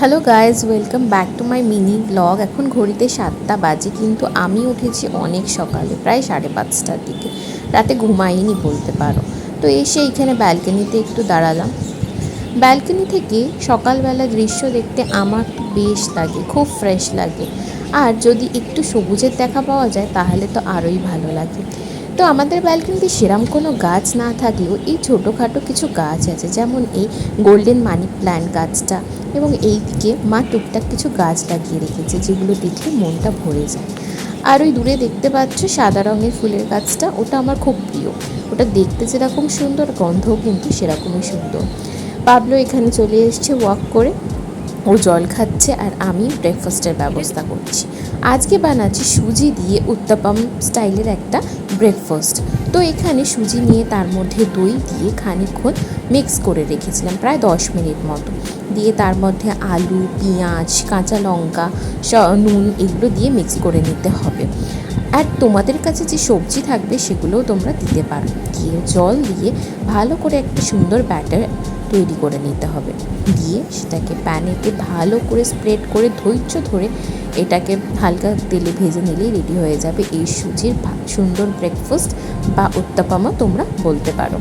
Hello guys, welcome back to my mini blog. এখন ঘড়িতে 7টা বাজে, কিন্তু আমি উঠেছি অনেক সকালে, প্রায় 5:30টার দিকে। রাতে ঘুমাইনি বলতে পারো। তো এসে এইখানে ব্যালকনিতে একটু দাঁড়ালাম। ব্যালকনি থেকে সকালবেলা দৃশ্য দেখতে আমার তো বেশ লাগে, খুব ফ্রেশ লাগে। আর যদি একটু সবুজের দেখা পাওয়া যায় তাহলে তো আরোই ভালো লাগে। তো আমাদের ব্যালকনিতে সেরম কোনো গাছ না থাকলেও এই ছোটোখাটো কিছু গাছ আছে, যেমন এই গোল্ডেন মানি প্ল্যান্ট গাছটা, এবং এই দিকে মা টুকটাক কিছু গাছ লাগিয়ে রেখেছে, যেগুলো দেখলে মনটা ভরে যায়। আর ওই দূরে দেখতে পাচ্ছ সাদা রঙের ফুলের গাছটা, ওটা আমার খুব প্রিয়। ওটা দেখতে যেরকম সুন্দর, গন্ধও কিন্তু সেরকমই সুন্দর। পাবলো এখানে চলে এসছে ওয়াক করে, ও জল খাচ্ছে আর আমি ব্রেকফাস্টের ব্যবস্থা করছি। আজকে বানাচ্ছি সুজি দিয়ে উত্তাপাম স্টাইলের একটা ব্রেকফাস্ট। তো এখানে সুজি নিয়ে তার মধ্যে দই দিয়ে খানিকক্ষণ মিক্স করে রেখেছিলাম, প্রায় 10 মিনিট মতো। দিয়ে তার মধ্যে আলু, পেঁয়াজ, কাঁচা লঙ্কা, নুন এগুলো দিয়ে মিক্স করে নিতে হবে। আর তোমাদের কাছে যে সবজি থাকবে সেগুলোও তোমরা দিতে পারো। দিয়ে জল দিয়ে ভালো করে একটা সুন্দর ব্যাটার তৈরি করে নিতে হবে। দিয়ে সেটাকে প্যানেতে ভালো করে স্প্রেড করে ধৈর্য ধরে এটাকে হালকা তেলে ভেজে নিলেই রেডি হয়ে যাবে এই সুজির সুন্দর ব্রেকফাস্ট বা উত্তাপামা তোমরা বলতে পারো।